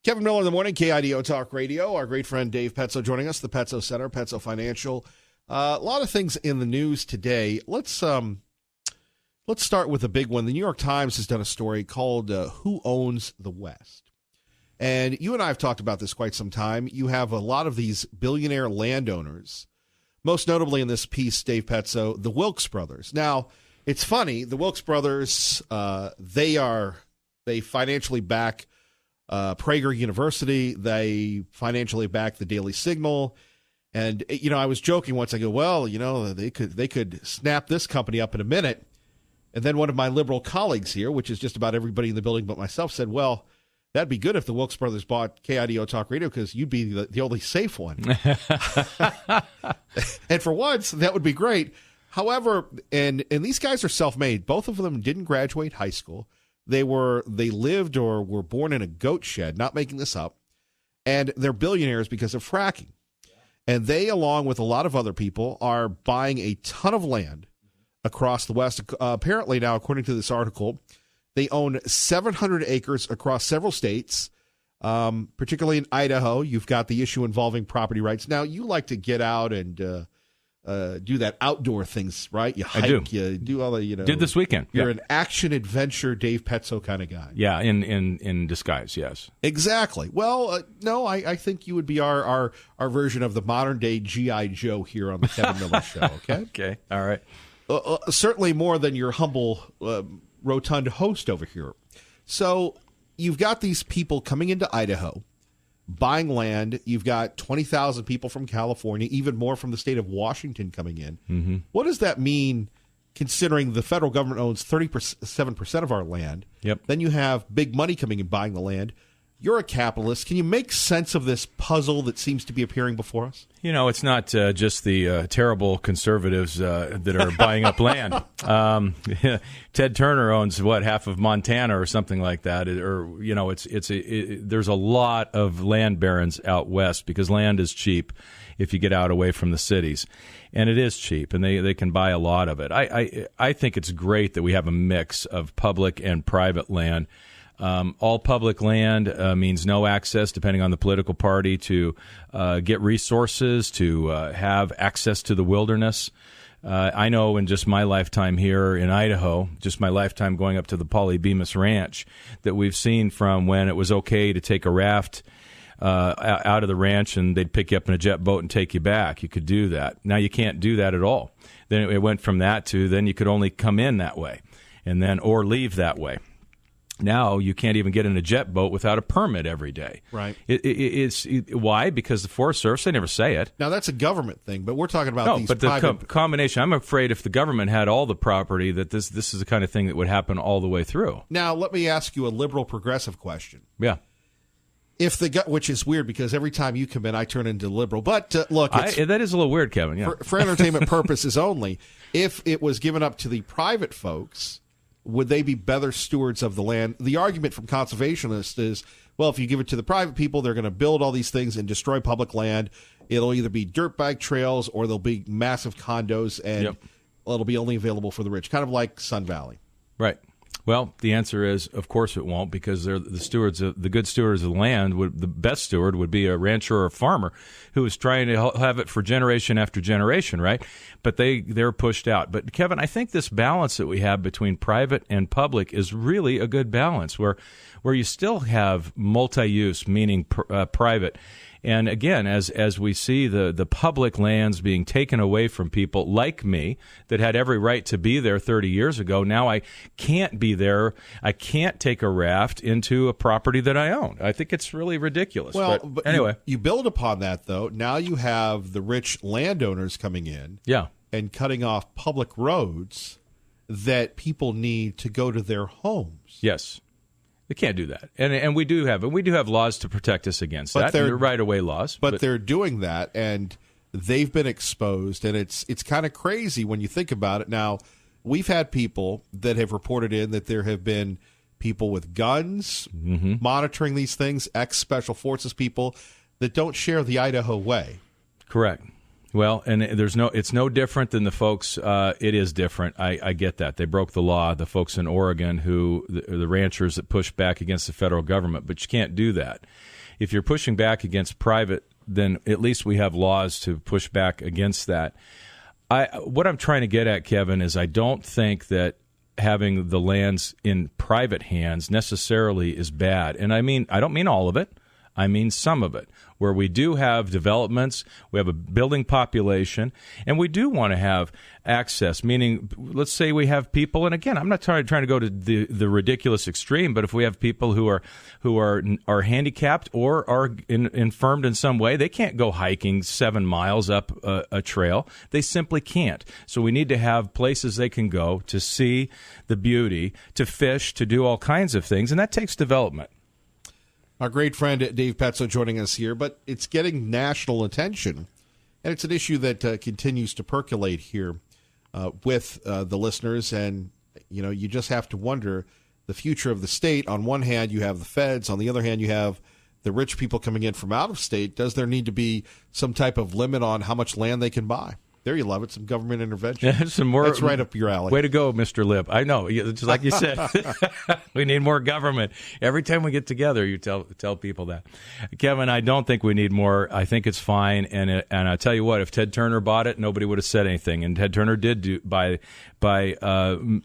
Kevin Miller in the morning, KIDO Talk Radio. Our great friend Dave Petzo joining us, the Petzo Center, Petzo Financial. A lot of things in the news today. Let's start with a big one. The New York Times has done a story called Who Owns the West? And you and I have talked about this quite some time. You have a lot of these billionaire landowners, most notably in this piece, Dave Petzo, the Wilks brothers. Now, it's funny, the Wilks brothers, they financially back Prager University. They financially back the Daily Signal. And, I was joking once. I go, well, they could snap this company up in a minute. And then one of my liberal colleagues here, which is just about everybody in the building but myself, said, well, that'd be good if the Wilks brothers bought KIDO Talk Radio because you'd be the only safe one. And for once, that would be great. However, and these guys are self-made. Both of them didn't graduate high school. They lived or were born in a goat shed, not making this up. And they're billionaires because of fracking. And they, along with a lot of other people, are buying a ton of land across the West. Apparently now, according to this article, they own 700 acres across several states, particularly in Idaho. You've got the issue involving property rights. Now, you like to get out and do that outdoor things, right? You hike, I do. You do all the, Did this weekend. You're an action-adventure Dave Petzo kind of guy. Yeah, in disguise, yes. Exactly. Well, no, I think you would be our version of the modern-day G.I. Joe here on the Kevin Miller Show, okay? Okay, all right. Certainly more than your humble, rotund host over here. So you've got these people coming into Idaho, buying land. You've got 20,000 people from California, even more from the state of Washington coming in. Mm-hmm. What does that mean, considering the federal government owns 37% of our land? Yep. Then you have big money coming and buying the land. You're a capitalist. Can you make sense of this puzzle that seems to be appearing before us? It's not just the terrible conservatives that are buying up land. Ted Turner owns half of Montana or something like that. There's a lot of land barons out west because land is cheap if you get out away from the cities, and it is cheap, and they can buy a lot of it. I think it's great that we have a mix of public and private land. All public land means no access, depending on the political party, to get resources, to have access to the wilderness. I know in just my lifetime here in Idaho, just my lifetime going up to the Polybemis Ranch, that we've seen from when it was okay to take a raft out of the ranch and they'd pick you up in a jet boat and take you back. You could do that. Now you can't do that at all. Then it went from that to then you could only come in that way and then or leave that way. Now you can't even get in a jet boat without a permit every day. Right. Why? Because the Forest Service, they never say it. Now, that's a government thing, but we're talking about these private... the combination, I'm afraid if the government had all the property, that this is the kind of thing that would happen all the way through. Now, let me ask you a liberal progressive question. Yeah. Which is weird because every time you come in, I turn into liberal. But look, that is a little weird, Kevin. Yeah. For entertainment purposes only, if it was given up to the private folks, would they be better stewards of the land? The argument from conservationists is, well, if you give it to the private people, they're going to build all these things and destroy public land. It'll either be dirtbag trails or there'll be massive condos, and it'll be only available for the rich, kind of like Sun Valley. Right. Well, the answer is, of course it won't, because they're the stewards, the good stewards of the land. The best steward would be a rancher or a farmer who is trying to have it for generation after generation, right? But they're pushed out. But Kevin, I think this balance that we have between private and public is really a good balance, where you still have multi-use, meaning private. And again, as we see the public lands being taken away from people like me that had every right to be there 30 years ago, now I can't be there. I can't take a raft into a property that I own. I think it's really ridiculous. Well, but anyway. You build upon that, though. Now you have the rich landowners coming in and cutting off public roads that people need to go to their homes. Yes. They can't do that, and we do have laws to protect us against that. They're right-of-way laws, but they're doing that, and they've been exposed, and it's kind of crazy when you think about it. Now, we've had people that have reported in that there have been people with guns monitoring these things, ex-special forces people that don't share the Idaho way. Correct. Well, and it's no different than the folks. It is different. I get that. They broke the law, the folks in Oregon the ranchers that pushed back against the federal government, but you can't do that. If you're pushing back against private, then at least we have laws to push back against that. What I'm trying to get at, Kevin, is I don't think that having the lands in private hands necessarily is bad. And I don't mean all of it. I mean some of it, where we do have developments, we have a building population, and we do want to have access, meaning let's say we have people, and again, I'm not trying to go to the ridiculous extreme, but if we have people who are handicapped or are infirmed in some way, they can't go hiking 7 miles up a trail. They simply can't. So we need to have places they can go to see the beauty, to fish, to do all kinds of things, and that takes development. Our great friend Dave Pezzo joining us here, but it's getting national attention, and it's an issue that continues to percolate here with the listeners, and you just have to wonder the future of the state. On one hand, you have the feds. On the other hand, you have the rich people coming in from out of state. Does there need to be some type of limit on how much land they can buy? There you love it, some government intervention. Yeah, some more. That's right up your alley. Way to go, Mr. Lib. I know, just like you said, we need more government. Every time we get together, you tell people that. Kevin, I don't think we need more. I think it's fine. And I tell you what, if Ted Turner bought it, nobody would have said anything. And Ted Turner did buy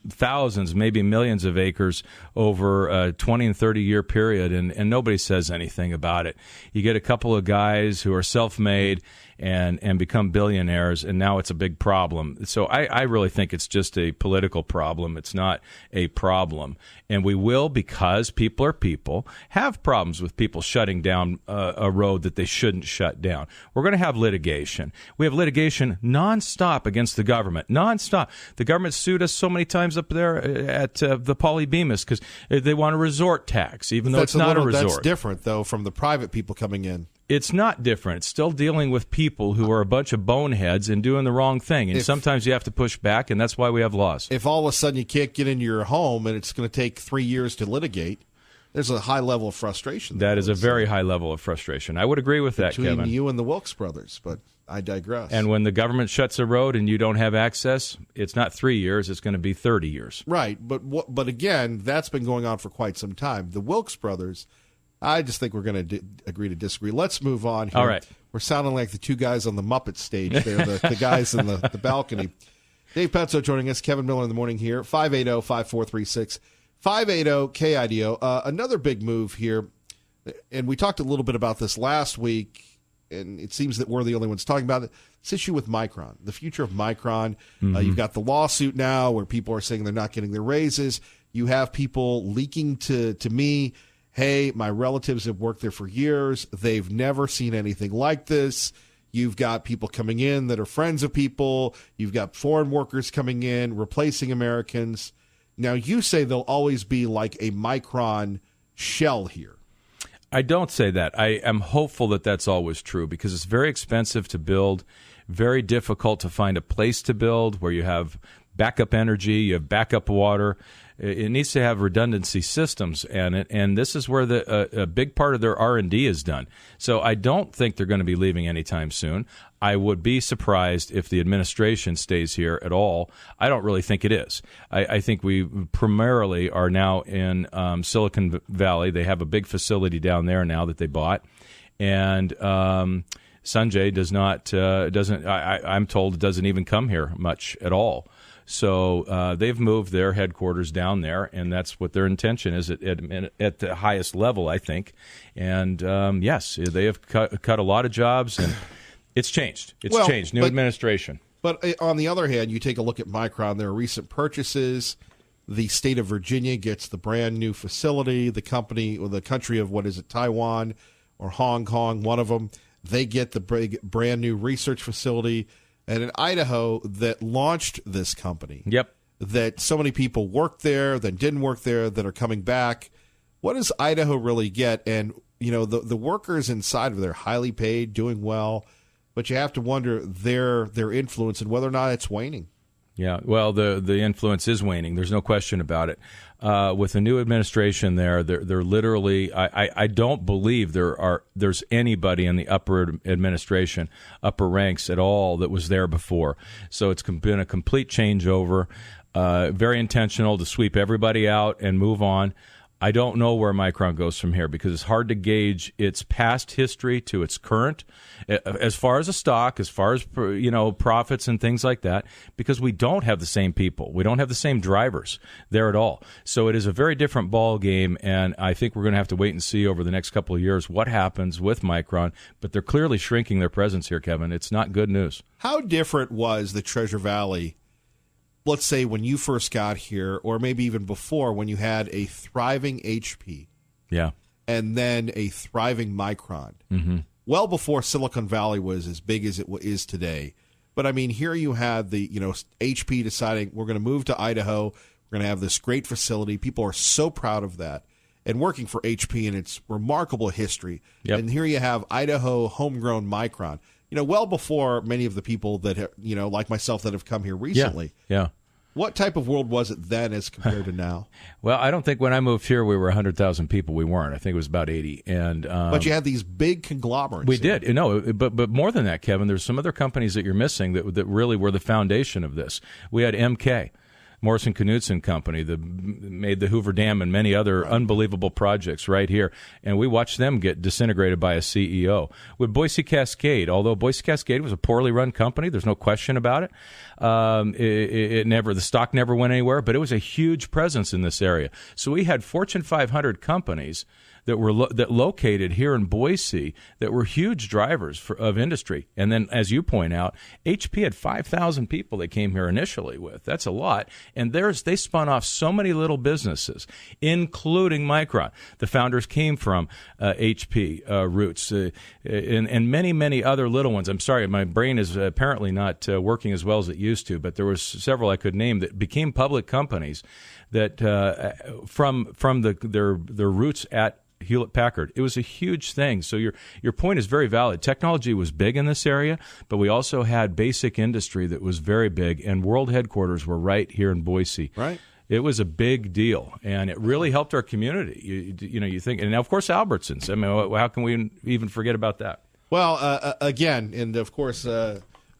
thousands, maybe millions of acres over a 20 and 30-year period, and nobody says anything about it. You get a couple of guys who are self-made and become billionaires, and now it's a big problem. So I really think it's just a political problem. It's not a problem. And we will, because people are people, have problems with people shutting down a road that they shouldn't shut down. We're going to have litigation. We have litigation nonstop against the government, nonstop. The government sued us so many times up there at the Polybemis because they want a resort tax, even though it's not a resort. That's different, though, from the private people coming in. It's not different. It's still dealing with people who are a bunch of boneheads and doing the wrong thing. And sometimes you have to push back, and that's why we have laws. If all of a sudden you can't get into your home and it's going to take 3 years to litigate, there's a high level of frustration. That is a very high level of frustration. I would agree with that, Kevin. Between you and the Wilkes brothers, but I digress. And when the government shuts a road and you don't have access, it's not 3 years, it's going to be 30 years. Right, but again, that's been going on for quite some time. The Wilkes brothers, I just think we're going to agree to disagree. Let's move on here. All right. We're sounding like the two guys on the Muppet stage there, the guys in the balcony. Dave Pezzo joining us, Kevin Miller in the morning here, 580-5436, 580-KIDO. Another big move here, and we talked a little bit about this last week, and it seems that we're the only ones talking about it. This issue with Micron, the future of Micron. Mm-hmm. You've got the lawsuit now where people are saying they're not getting their raises. You have people leaking to me, hey, my relatives have worked there for years. They've never seen anything like this. You've got people coming in that are friends of people. You've got foreign workers coming in, replacing Americans. Now, you say there'll always be like a Micron shell here. I don't say that. I am hopeful that that's always true because it's very expensive to build, very difficult to find a place to build where you have backup energy, you have backup water. It needs to have redundancy systems, and this is where a big part of their R&D is done. So I don't think they're going to be leaving anytime soon. I would be surprised if the administration stays here at all. I don't really think it is. I think we primarily are now in Silicon Valley. They have a big facility down there now that they bought, and Sanjay I'm told, doesn't even come here much at all. So they've moved their headquarters down there, and that's what their intention is at the highest level, I think. And yes, they have cut a lot of jobs, and it's changed. It's changed. New administration. But on the other hand, you take a look at Micron. There are recent purchases. The state of Virginia gets the brand new facility. The company or the country of Taiwan or Hong Kong, one of them, they get the brand new research facility. And in Idaho that launched this company. Yep. That so many people worked there, that didn't work there, that are coming back. What does Idaho really get? And, the workers inside of there, highly paid, doing well, but you have to wonder their influence and whether or not it's waning. Yeah. Well, the influence is waning. There's no question about it. With the new administration they're literally, I don't believe there's anybody in the upper administration, upper ranks at all that was there before. So it's been a complete changeover, very intentional to sweep everybody out and move on. I don't know where Micron goes from here because it's hard to gauge its past history to its current, as far as a stock, as far as profits and things like that, because we don't have the same people. We don't have the same drivers there at all. So it is a very different ball game, and I think we're going to have to wait and see over the next couple of years what happens with Micron. But they're clearly shrinking their presence here, Kevin. It's not good news. How different was the Treasure Valley, let's say, when you first got here, or maybe even before, when you had a thriving HP, yeah, and then a thriving Micron, well before Silicon Valley was as big as it is today. But I mean, here you had the HP deciding we're going to move to Idaho, we're going to have this great facility. People are so proud of that, and working for HP and its remarkable history. Yep. And here you have Idaho homegrown Micron. Well before many of the people that, like myself, that have come here recently. Yeah. What type of world was it then as compared to now? Well, I don't think when I moved here we were 100,000 people. We weren't. I think it was about 80. But you had these big conglomerates. We did. No, but more than that, Kevin, there's some other companies that you're missing that really were the foundation of this. We had MK. Morrison Knudsen Company that made the Hoover Dam and many other unbelievable projects right here. And we watched them get disintegrated by a CEO. With Boise Cascade, although Boise Cascade was a poorly run company, there's no question about it. The stock never went anywhere, but it was a huge presence in this area. So we had Fortune 500 companies that were located here in Boise that were huge drivers of industry. And then, as you point out, HP had 5,000 people they came here initially with. That's a lot. And they spun off so many little businesses, including Micron. The founders came from HP roots and many, many other little ones. I'm sorry, my brain is apparently not working as well as it used to, but there was several I could name that became public companies that from their roots at Hewlett-Packard. It was a huge thing. So your point is very valid. Technology was big in this area, but we also had basic industry that was very big, and world headquarters were right here in Boise. Right. It was a big deal, and it really helped our community. You think, and now, of course, Albertsons. I mean, how can we even forget about that? Well, again, and of course,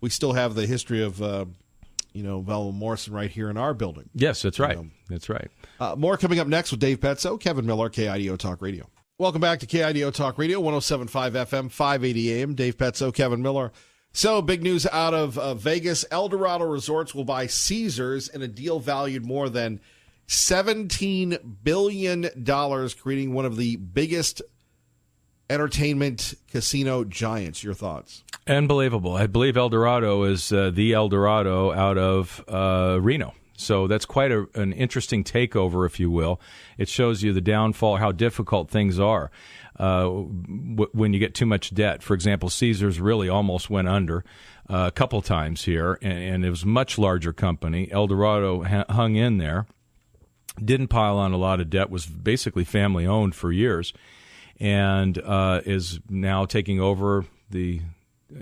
we still have the history of Velma Morrison right here in our building. Yes, that's right. That's right. More coming up next with Dave Petzo, Kevin Miller, KIDO Talk Radio. Welcome back to KIDO Talk Radio, 107.5 FM, 580 AM. Dave Petzo, Kevin Miller. So, big news out of Vegas. Eldorado Resorts will buy Caesars in a deal valued more than $17 billion, creating one of the biggest entertainment casino giants. Your thoughts? Unbelievable. I believe Eldorado is the Eldorado out of Reno. So that's quite an interesting takeover, if you will. It shows you the downfall, how difficult things are when you get too much debt. For example, Caesars really almost went under a couple times here, and it was a much larger company. Eldorado hung in there, didn't pile on a lot of debt, was basically family-owned for years, and is now taking over the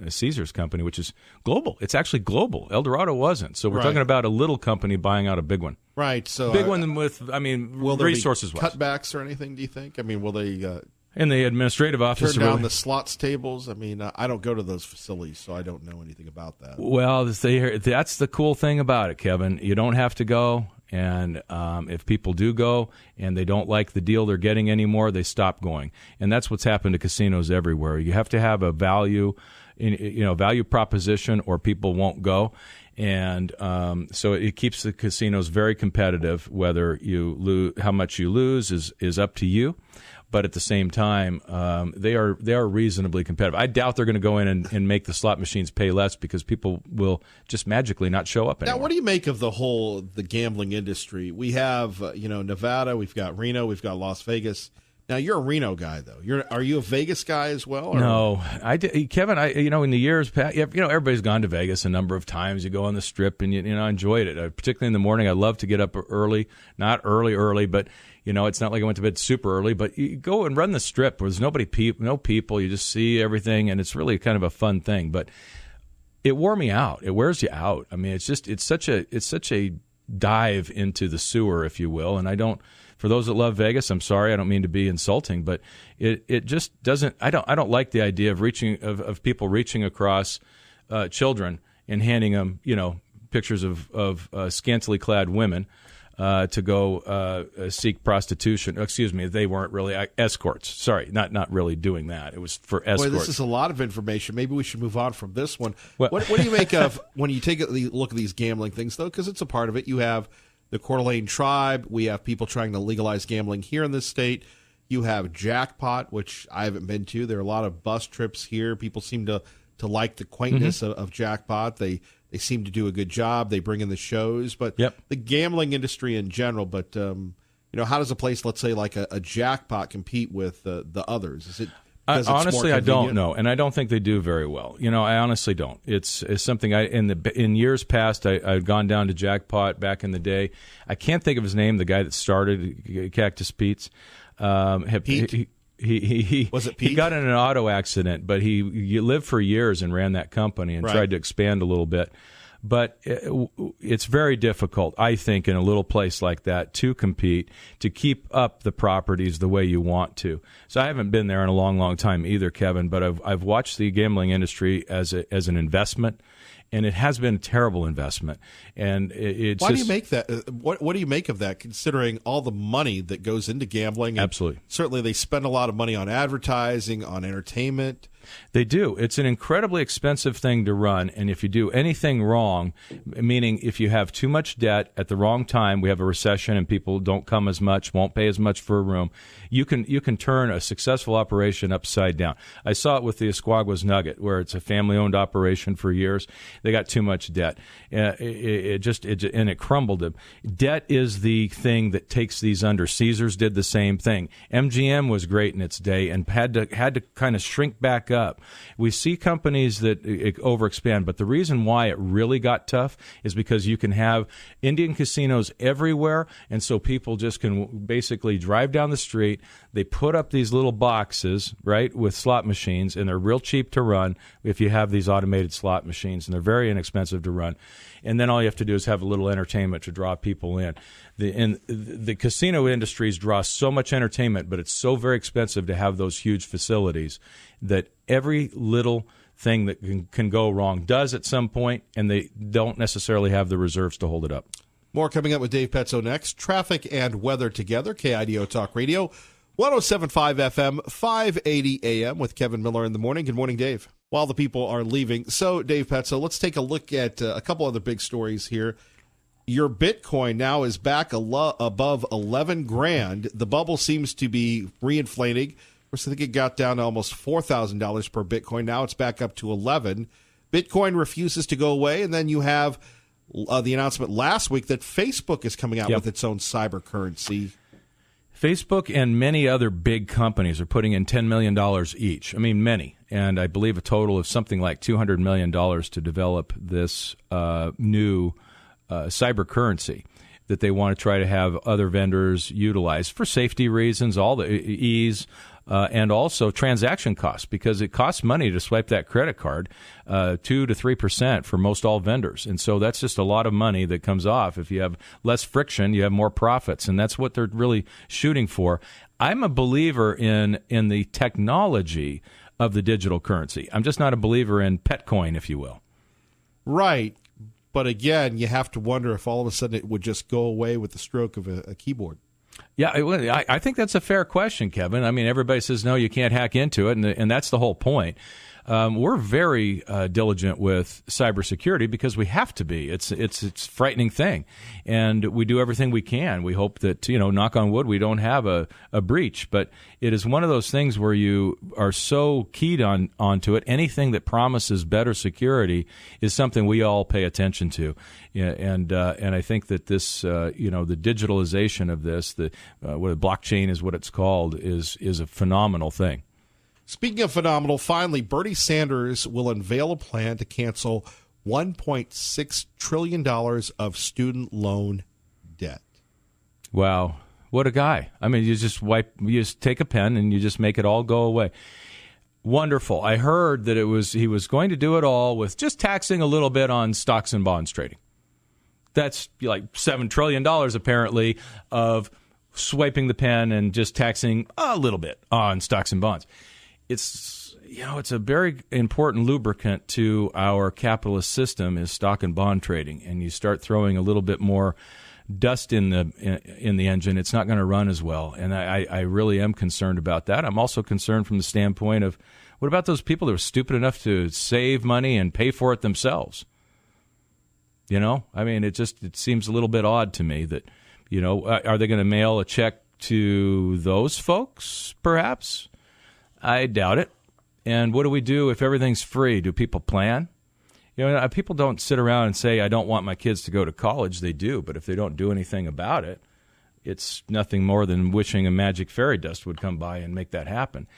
Caesars company, which is global. It's actually global. Eldorado wasn't. So we're talking about a little company buying out a big one. Right. So big one with, will resources there be cutbacks or anything, do you think? I mean, will they in the administrative office turn down the slots tables? I mean, I don't go to those facilities, so I don't know anything about that. Well, that's the cool thing about it, Kevin. You don't have to go. And if people do go and they don't like the deal they're getting anymore, they stop going. And that's what's happened to casinos everywhere. You have to have a value proposition, or people won't go. And so it keeps the casinos very competitive. Whether you lose, how much you lose is up to you. But at the same time, they are reasonably competitive. I doubt they're going to go in and make the slot machines pay less, because people will just magically not show up anymore. Now, what do you make of the gambling industry? We have Nevada, we've got Reno, we've got Las Vegas. Now, you're a Reno guy, though. Are you a Vegas guy as well? Or? No, Kevin. In the years past, everybody's gone to Vegas a number of times. You go on the Strip, and I enjoyed it. Particularly in the morning, I love to get up early. Not early, but it's not like I went to bed super early. But you go and run the Strip where there's no people. You just see everything, and it's really kind of a fun thing. But it wore me out. It wears you out. I mean, it's such a dive into the sewer, if you will. And I don't, for those that love Vegas, I'm sorry, I don't mean to be insulting, but it just doesn't. I don't like the idea of people reaching across children and handing them, pictures of scantily clad women to go seek prostitution. Excuse me, they weren't really escorts. Sorry, not really doing that. It was for escorts. Boy, this is a lot of information. Maybe we should move on from this one. Well, what do you make of when you take a look at these gambling things, though? Because it's a part of it. You have the Coeur d'Alene tribe. We have people trying to legalize gambling here in this state. You have Jackpot, which I haven't been to. There are a lot of bus trips here. People seem to like the quaintness of Jackpot. They seem to do a good job. They bring in the shows, but the gambling industry in general. But how does a place, let's say, like a Jackpot, compete with the others? Is it? Honestly, I don't know, and I don't think they do very well. I honestly don't. It's something in years past I'd gone down to Jackpot back in the day. I can't think of his name. The guy that started Cactus Pete's. Pete? Was it Pete? He got in an auto accident, but he lived for years and ran that company and tried to expand a little bit. But it's very difficult, I think, in a little place like that to compete, to keep up the properties the way you want to. So I haven't been there in a long, long time either, Kevin, but I've watched the gambling industry as an investment. And it has been a terrible investment. And it's Why do you make that? What do you make of that, considering all the money that goes into gambling? Absolutely. Certainly they spend a lot of money on advertising, on entertainment. They do. It's an incredibly expensive thing to run, and if you do anything wrong, meaning if you have too much debt at the wrong time, we have a recession and people don't come as much, won't pay as much for a room, you can turn a successful operation upside down. I saw it with the Esquaguas Nugget, where it's a family-owned operation for years. They got too much debt. It crumbled them. Debt is the thing that takes these under. Caesars did the same thing. MGM was great in its day and had to kind of shrink back up. We see companies that overexpand, but the reason why it really got tough is because you can have Indian casinos everywhere, and so people just can basically drive down the street. They put up these little boxes, right, with slot machines, and they're real cheap to run if you have these automated slot machines, and they're very inexpensive to run. And then all you have to do is have a little entertainment to draw people in. The casino industries draw so much entertainment, but it's so very expensive to have those huge facilities that every little thing that can go wrong does at some point, and they don't necessarily have the reserves to hold it up. More coming up with Dave Petzo next. Traffic and weather together. KIDO Talk Radio, 107.5 FM, 580 AM with Kevin Miller in the morning. Good morning, Dave. While the people are leaving. So, Dave Petzo, let's take a look at a couple other big stories here. Your Bitcoin now is back above 11 grand. The bubble seems to be reinflating. Of course, I think it got down to almost $4,000 per Bitcoin. Now it's back up to 11. Bitcoin refuses to go away, and then you have the announcement last week that Facebook is coming out with its own cyber currency. Facebook and many other big companies are putting in $10 million each. I mean, many. And I believe a total of something like $200 million to develop this new cyber currency that they want to try to have other vendors utilize for safety reasons, all the ease, and also transaction costs, because it costs money to swipe that credit card, 2 to 3% for most all vendors. And so that's just a lot of money that comes off. If you have less friction, you have more profits, and that's what they're really shooting for. I'm a believer in the technology of the digital currency. I'm just not a believer in Petcoin, if you will. Right. But again, you have to wonder if all of a sudden it would just go away with the stroke of a keyboard. Yeah, I think that's a fair question, Kevin. I mean, everybody says, no, you can't hack into it, and that's the whole point. We're very diligent with cybersecurity because we have to be. It's a frightening thing, and we do everything we can. We hope that, knock on wood, we don't have a breach. But it is one of those things where you are so keyed onto it. Anything that promises better security is something we all pay attention to. Yeah, and I think that this, the digitalization of this, what blockchain is what it's called, is a phenomenal thing. Speaking of phenomenal, finally, Bernie Sanders will unveil a plan to cancel $1.6 trillion of student loan debt. Wow. What a guy. I mean, you just take a pen and you just make it all go away. Wonderful. I heard that he was going to do it all with just taxing a little bit on stocks and bonds trading. That's like $7 trillion, apparently, of swiping the pen and just taxing a little bit on stocks and bonds. It's a very important lubricant to our capitalist system is stock and bond trading. And you start throwing a little bit more dust in the engine, it's not going to run as well. And I really am concerned about that. I'm also concerned from the standpoint of what about those people that are stupid enough to save money and pay for it themselves? I mean, it seems a little bit odd to me that, are they going to mail a check to those folks, perhaps? I doubt it. And what do we do if everything's free? Do people plan? People don't sit around and say, I don't want my kids to go to college. They do. But if they don't do anything about it, it's nothing more than wishing a magic fairy dust would come by and make that happen.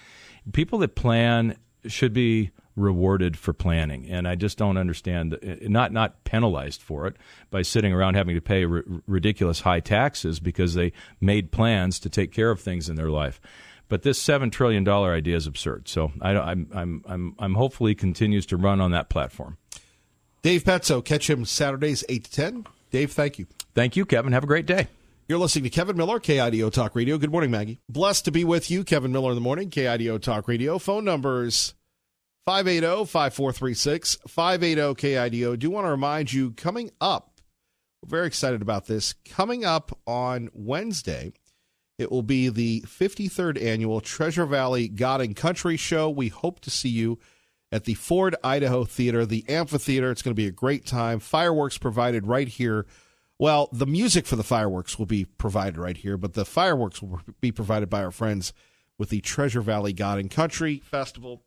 People that plan should be rewarded for planning. And I just don't understand, not penalized for it by sitting around having to pay ridiculous high taxes because they made plans to take care of things in their life. But this $7 trillion idea is absurd. So I'm hopefully continues to run on that platform. Dave Pezzo, catch him Saturdays 8 to 10. Dave, thank you. Thank you, Kevin. Have a great day. You're listening to Kevin Miller, KIDO Talk Radio. Good morning, Maggie. Blessed to be with you, Kevin Miller in the morning, KIDO Talk Radio. Phone numbers 580-5436, 580-KIDO. Do want to remind you, coming up, we're very excited about this, coming up on Wednesday, it will be the 53rd annual Treasure Valley God and Country Show. We hope to see you at the Ford, Idaho Theater, the amphitheater. It's going to be a great time. Fireworks provided right here. Well, the music for the fireworks will be provided right here, but the fireworks will be provided by our friends with the Treasure Valley God and Country Festival.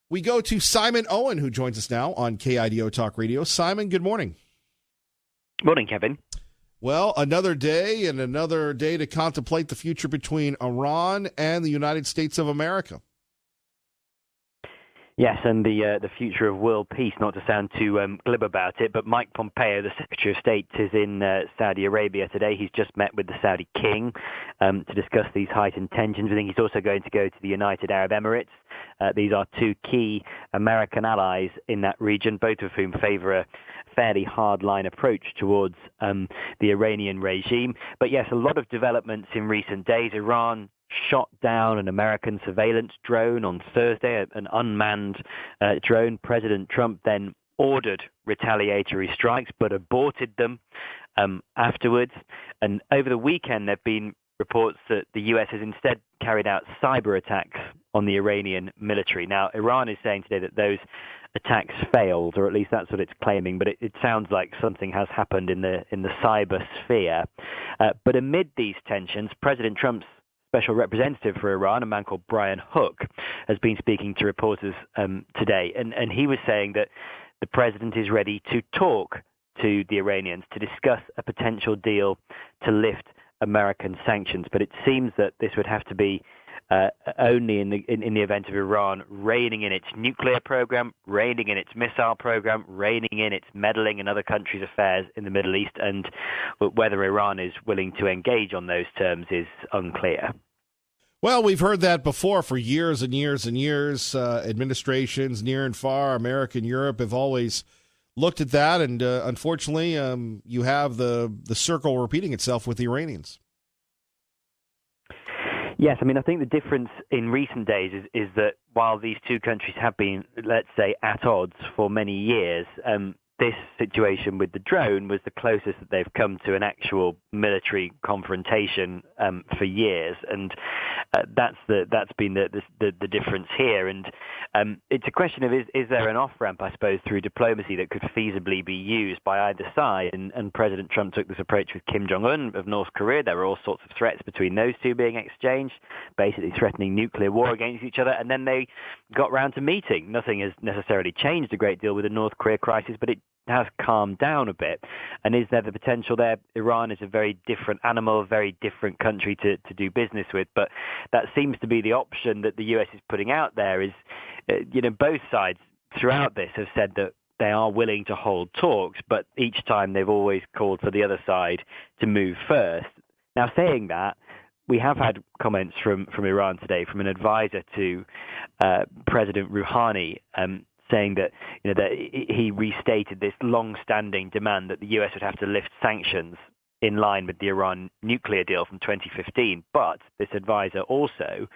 We go to Simon Owen, who joins us now on KIDO Talk Radio. Simon, good morning. Morning, Kevin. Well, another day to contemplate the future between Iran and the United States of America. Yes, and the future of world peace, not to sound too glib about it, but Mike Pompeo, the Secretary of State, is in Saudi Arabia today. He's just met with the Saudi king to discuss these heightened tensions. I think he's also going to go to the United Arab Emirates. These are two key American allies in that region, both of whom favor a fairly hardline approach towards the Iranian regime. But yes, a lot of developments in recent days. Iran shot down an American surveillance drone on Thursday, an unmanned drone. President Trump then ordered retaliatory strikes, but aborted them afterwards. And over the weekend, there have been reports that the U.S. has instead carried out cyber attacks on the Iranian military. Now, Iran is saying today that those attacks failed, or at least that's what it's claiming, but it sounds like something has happened in the cyber sphere. But amid these tensions, President Trump's special representative for Iran, a man called Brian Hook, has been speaking to reporters today, and he was saying that the president is ready to talk to the Iranians to discuss a potential deal to lift American sanctions. But it seems that this would have to be only in the event of Iran reining in its nuclear program, reining in its missile program, reining in its meddling in other countries' affairs in the Middle East, and whether Iran is willing to engage on those terms is unclear. Well, we've heard that before for years and years and years. Administrations near and far, America and Europe, have always looked at that, and unfortunately, you have the circle repeating itself with the Iranians. Yes, I mean, I think the difference in recent days is that while these two countries have been, let's say, at odds for many years, this situation with the drone was the closest that they've come to an actual military confrontation for years, and that's been the difference here. And it's a question of is there an off-ramp, I suppose, through diplomacy that could feasibly be used by either side? And President Trump took this approach with Kim Jong-un of North Korea. There were all sorts of threats between those two being exchanged, basically threatening nuclear war against each other, and then they got round to meeting. Nothing has necessarily changed a great deal with the North Korea crisis, but it has calmed down a bit. And is there the potential there? Iran is a very different animal, a very different country to do business with, but that seems to be the option that the US is putting out there. Is both sides throughout this have said that they are willing to hold talks, but each time they've always called for the other side to move first. Now, saying that, we have had comments from Iran today from an advisor to President Rouhani, saying that that he restated this long-standing demand that the U.S. would have to lift sanctions in line with the Iran nuclear deal from 2015. But this advisor also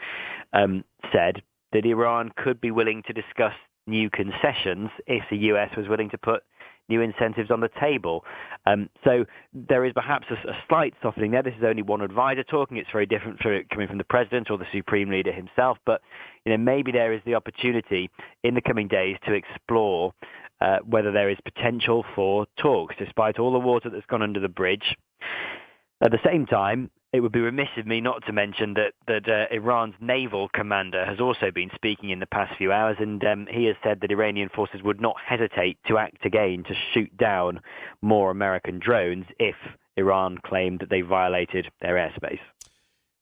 said that Iran could be willing to discuss new concessions if the U.S. was willing to put new incentives on the table. So there is perhaps a slight softening there. This is only one advisor talking. It's very different coming from the president or the supreme leader himself. But maybe there is the opportunity in the coming days to explore whether there is potential for talks, despite all the water that's gone under the bridge. At the same time, it would be remiss of me not to mention that Iran's naval commander has also been speaking in the past few hours, and he has said that Iranian forces would not hesitate to act again to shoot down more American drones if Iran claimed that they violated their airspace.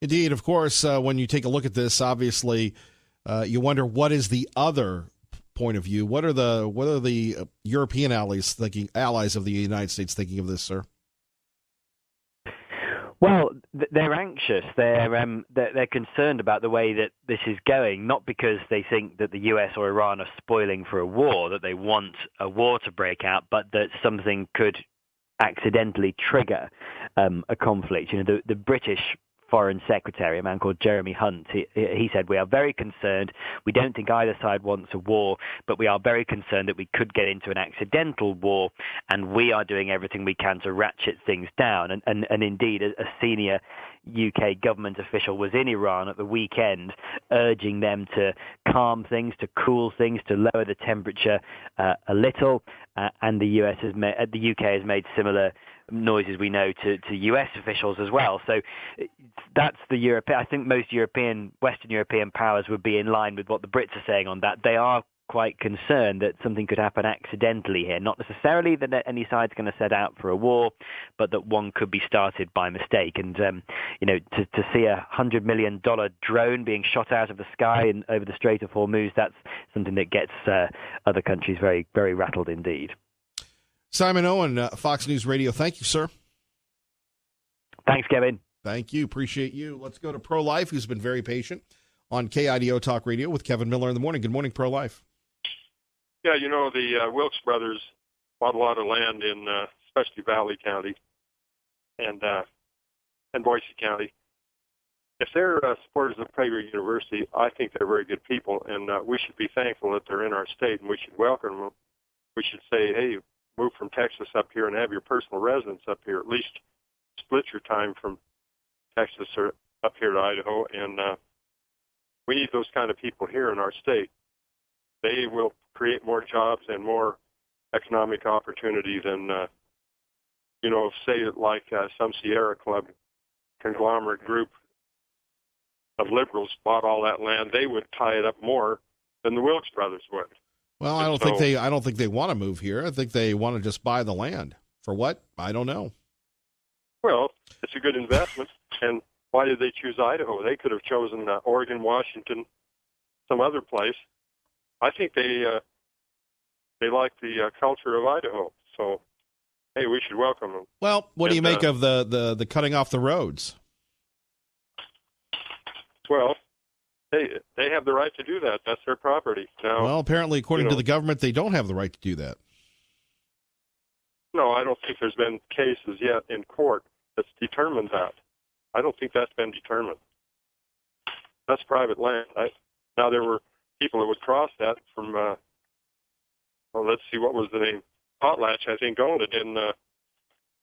Indeed, of course, when you take a look at this, obviously, you wonder what is the other point of view. What are the European allies of the United States thinking of this, sir? Well, they're anxious. They're concerned about the way that this is going, not because they think that the US or Iran are spoiling for a war, that they want a war to break out, but that something could accidentally trigger a conflict. The British Foreign Secretary, a man called Jeremy Hunt, he said, "We are very concerned. We don't think either side wants a war, but we are very concerned that we could get into an accidental war, and we are doing everything we can to ratchet things down." And indeed, a senior UK government official was in Iran at the weekend, urging them to calm things, to cool things, to lower the temperature a little. And the UK has made similar noises, we know, to US officials as well. So that's the European. I think most Western European powers would be in line with what the Brits are saying on that. They are quite concerned that something could happen accidentally here. Not necessarily that any side's going to set out for a war, but that one could be started by mistake. And to see $100 million drone being shot out of the sky and over the Strait of Hormuz, that's something that gets other countries very, very rattled indeed. Simon Owen, Fox News Radio. Thank you, sir. Thanks, Kevin. Thank you. Appreciate you. Let's go to Pro-Life, who's been very patient on KIDO Talk Radio with Kevin Miller in the morning. Good morning, Pro-Life. Yeah, the Wilkes brothers bought a lot of land in especially Valley County and Boise County. If they're supporters of Prager University, I think they're very good people, and we should be thankful that they're in our state, and we should welcome them. We should say, hey, move from Texas up here and have your personal residence up here. At least split your time from Texas or up here to Idaho, and we need those kind of people here in our state. They will create more jobs and more economic opportunity than, say like some Sierra Club conglomerate group of liberals bought all that land. They would tie it up more than the Wilkes brothers would. Well, I don't think they want to move here. I think they want to just buy the land. For what? I don't know. Well, it's a good investment. And why did they choose Idaho? They could have chosen Oregon, Washington, some other place. I think they like the culture of Idaho. So, hey, we should welcome them. Well, what do you make of the cutting off the roads? Well, they have the right to do that. That's their property. Now, well, apparently, according to the government, they don't have the right to do that. No, I don't think there's been cases yet in court that's determined that. I don't think that's been determined. That's private land. Now, there were people that would cross that from, let's see, what was the name? Potlatch, I think, owned it, and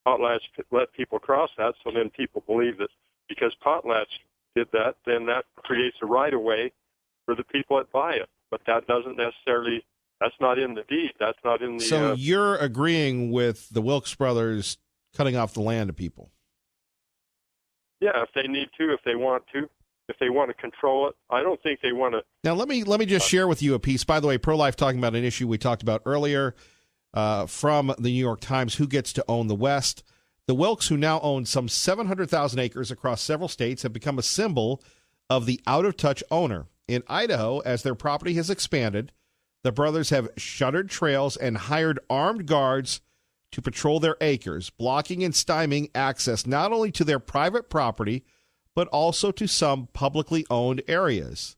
Potlatch let people cross that, so then people believe that because Potlatch did that, then that creates a right-of-way for the people that buy it. But that doesn't necessarily, that's not in the deed. That's not in the... So you're agreeing with the Wilkes brothers cutting off the land to people? Yeah, if they need to, if they want to. If they want to control it, I don't think they want to... Now, let me just share with you a piece. By the way, Pro-Life talking about an issue we talked about earlier from the New York Times, who gets to own the West. The Wilkes, who now own some 700,000 acres across several states, have become a symbol of the out-of-touch owner. In Idaho, as their property has expanded, the brothers have shuttered trails and hired armed guards to patrol their acres, blocking and stymieing access not only to their private property, but also to some publicly owned areas.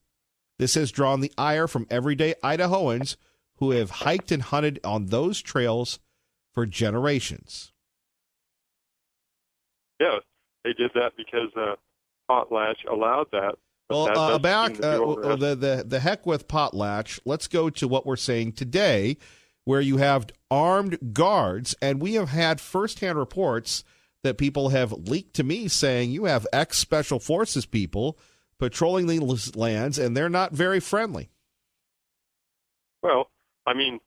This has drawn the ire from everyday Idahoans who have hiked and hunted on those trails for generations. Yeah, they did that because Potlatch allowed that. Well, the heck with Potlatch. Let's go to what we're saying today, where you have armed guards, and we have had firsthand reports that people have leaked to me saying you have ex-Special Forces people patrolling these lands, and they're not very friendly. Well, I mean,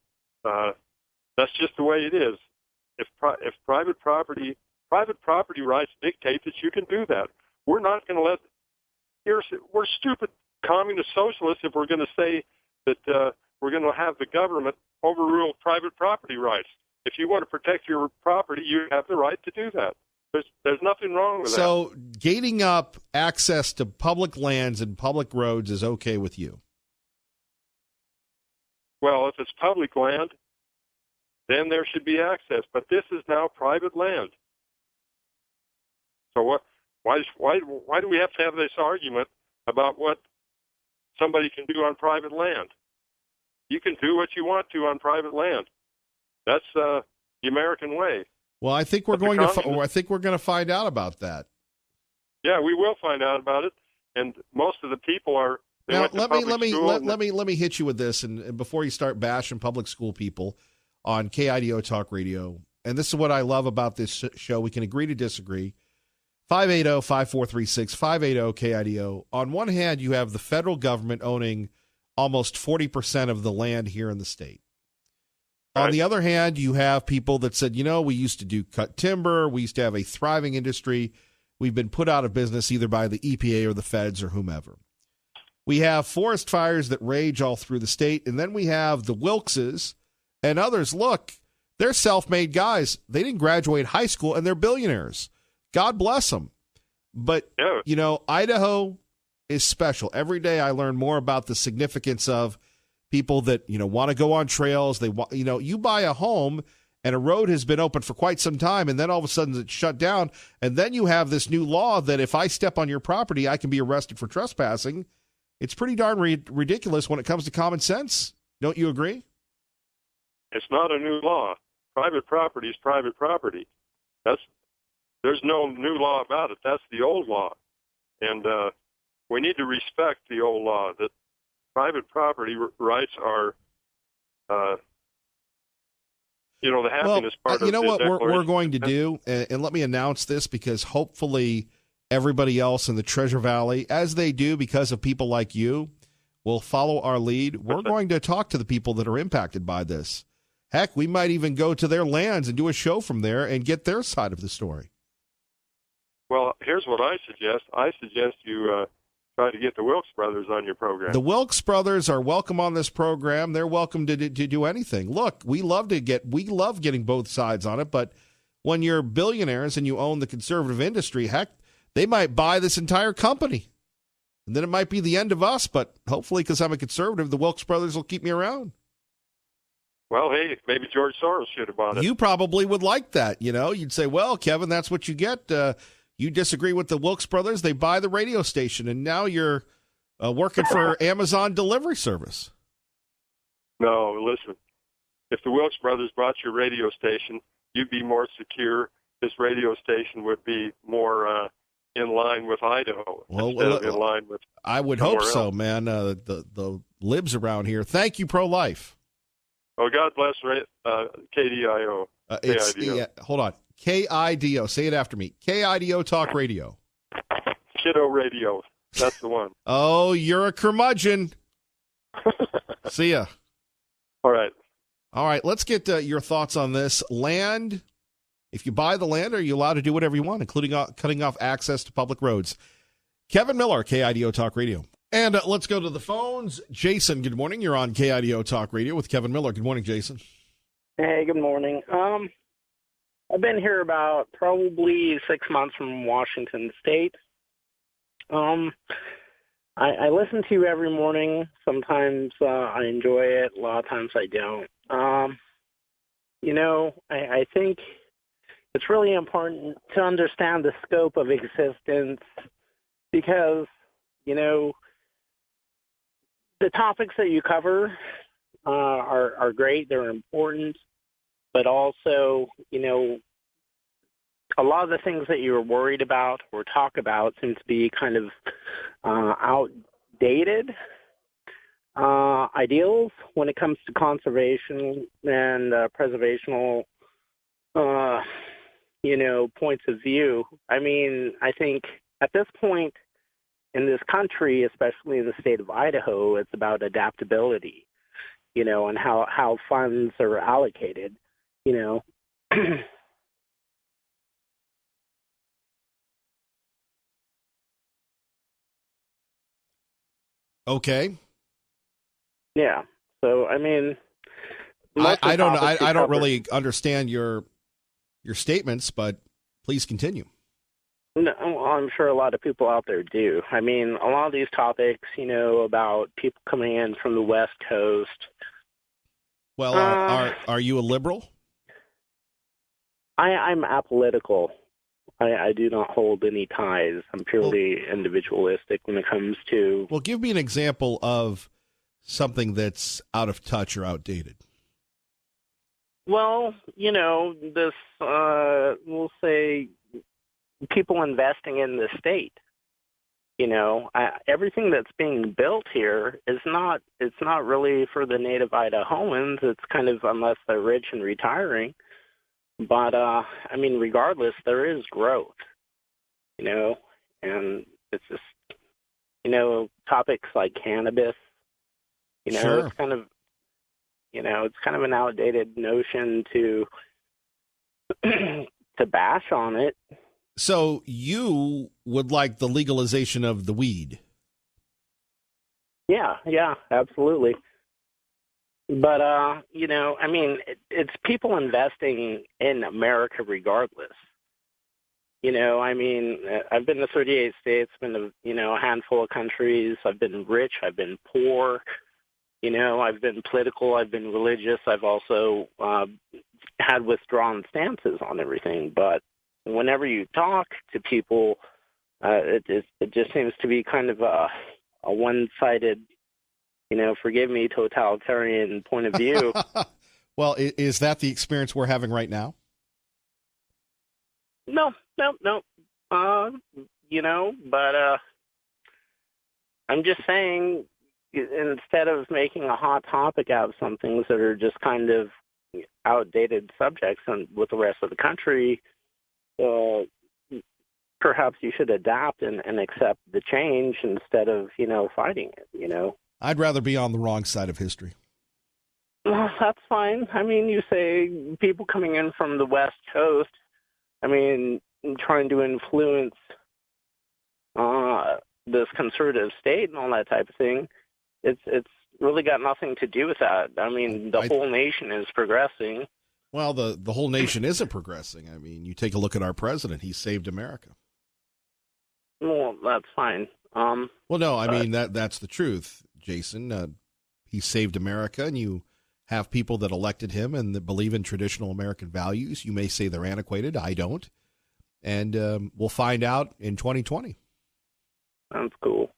that's just the way it is. If private property rights dictate that you can do that, we're not going to let. We're stupid communist socialists if we're going to say that we're going to have the government overrule private property rights. If you want to protect your property, you have the right to do that. There's nothing wrong with that. So gating up access to public lands and public roads is okay with you? Well, if it's public land, then there should be access. But this is now private land. So what? Why do we have to have this argument about what somebody can do on private land? You can do what you want to on private land. That's the American way. Well, I think we're going to find out about that. Yeah, we will find out about it, and most of the people are. Now, let me hit you with this, and before you start bashing public school people on KIDO Talk Radio, and this is what I love about this show. We can agree to disagree. 580-5436, 580-KIDO. On one hand, you have the federal government owning almost 40% of the land here in the state. Right. On the other hand, you have people that said, we used to do cut timber. We used to have a thriving industry. We've been put out of business either by the EPA or the feds or whomever. We have forest fires that rage all through the state. And then we have the Wilkses and others. Look, they're self-made guys. They didn't graduate high school, and they're billionaires. God bless them. But, Idaho is special. Every day I learn more about the significance of people that, want to go on trails. They want, you buy a home and a road has been open for quite some time, and then all of a sudden it's shut down. And then you have this new law that if I step on your property, I can be arrested for trespassing. It's pretty darn ridiculous when it comes to common sense. Don't you agree? It's not a new law. Private property is private property. There's no new law about it. That's the old law. And we need to respect the old law that private property rights are, the happiness part of you know the what Declaration. We're going to do, and let me announce this because hopefully everybody else in the Treasure Valley, as they do because of people like you, will follow our lead. We're going to talk to the people that are impacted by this. Heck, we might even go to their lands and do a show from there and get their side of the story. Well, here's what I suggest. I suggest you try to get the Wilkes brothers on your program. The Wilkes brothers are welcome on this program. They're welcome to do anything. Look, we love getting both sides on it, but when you're billionaires and you own the conservative industry, heck, they might buy this entire company. And then it might be the end of us, but hopefully because I'm a conservative, the Wilkes brothers will keep me around. Well, hey, maybe George Soros should have bought it. You probably would like that, You'd say, well, Kevin, that's what you get. You disagree with the Wilkes brothers, they buy the radio station, and now you're working for Amazon delivery service. No, listen. If the Wilkes brothers bought your radio station, you'd be more secure. This radio station would be more in line with Idaho instead of in line with. I would hope so, else. Man. The libs around here. Thank you, pro-life. Oh, God bless KDIO. Hold on. KIDO. Say it after me. KIDO Talk Radio. Kiddo Radio. That's the one. Oh, you're a curmudgeon. See ya. All right. Let's get your thoughts on this. Land, if you buy the land, are you allowed to do whatever you want, including cutting off access to public roads? Kevin Miller, KIDO Talk Radio. And let's go to the phones. Jason, good morning. You're on KIDO Talk Radio with Kevin Miller. Good morning, Jason. Hey, good morning. I've been here about probably 6 months from Washington State. I listen to you every morning. Sometimes I enjoy it. A lot of times I don't. I think it's really important to understand the scope of existence because, the topics that you cover are great. They're important, but also, a lot of the things that you're worried about or talk about seem to be kind of outdated ideals when it comes to conservation and preservational, points of view. I mean, I think at this point in this country, especially in the state of Idaho, it's about adaptability, and how funds are allocated, Okay. Yeah. So, I mean, I don't know. I don't really understand your statements, but please continue. No, I'm sure a lot of people out there do. I mean, a lot of these topics, about people coming in from the West Coast. Well, are you a liberal? I'm apolitical. I do not hold any ties. I'm purely individualistic when it comes to... Well, give me an example of something that's out of touch or outdated. Well, this, we'll say, people investing in the state. Everything that's being built here it's not really for the native Idahoans. It's kind of, unless they're rich and retiring. But, I mean, regardless, there is growth, and it's just, topics like cannabis, Sure. It's kind of, it's kind of an outdated notion to bash on it. So you would like the legalization of the weed? Yeah, absolutely. But, I mean, it's people investing in America regardless. I mean, I've been to 38 states, been to, a handful of countries. I've been rich, I've been poor, I've been political, I've been religious. I've also had withdrawn stances on everything. But whenever you talk to people, it just seems to be kind of a one-sided, forgive me, totalitarian point of view. Well, is that the experience we're having right now? No. But I'm just saying, instead of making a hot topic out of some things that are just kind of outdated subjects and with the rest of the country, perhaps you should adapt and accept the change instead of, fighting it, I'd rather be on the wrong side of history. Well, that's fine. I mean, you say people coming in from the West Coast, I mean, trying to influence this conservative state and all that type of thing, it's really got nothing to do with that. I mean, the whole nation is progressing. Well, the whole nation isn't progressing. I mean, you take a look at our president. He saved America. Well, that's fine. Well, no, I mean, that's the truth, Jason. He saved America, and you have people that elected him and that believe in traditional American values. You may say they're antiquated. I don't. And we'll find out in 2020. That's cool.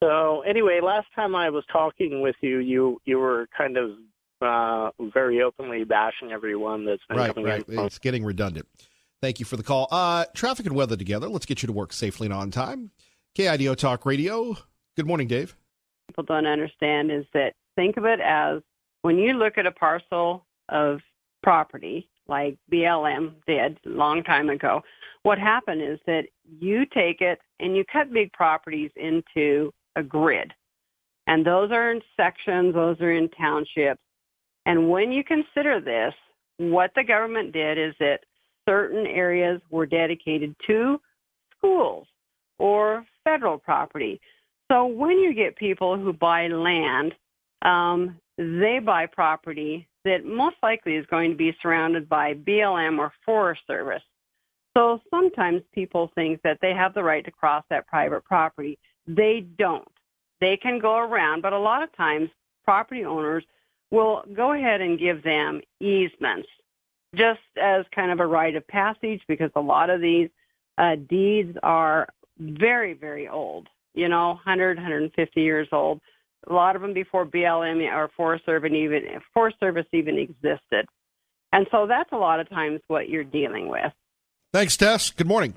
So anyway, last time I was talking with you, you were kind of very openly bashing everyone that's been coming in. Right, it's getting redundant. Thank you for the call. Traffic and weather together. Let's get you to work safely and on time. KIDO Talk Radio. Good morning, Dave. People don't understand is that think of it as when you look at a parcel of property like BLM did a long time ago, what happened is that you take it and you cut big properties into a grid. And those are in sections, those are in townships. And when you consider this, what the government did is that certain areas were dedicated to schools or federal property. So when you get people who buy land, they buy property that most likely is going to be surrounded by BLM or Forest Service. So sometimes people think that they have the right to cross that private property. They don't. They can go around, but a lot of times property owners will go ahead and give them easements just as kind of a rite of passage because a lot of these deeds are very, very old, 100, 150 years old. A lot of them before BLM or Forest Service even existed. And so that's a lot of times what you're dealing with. Thanks, Tess. Good morning.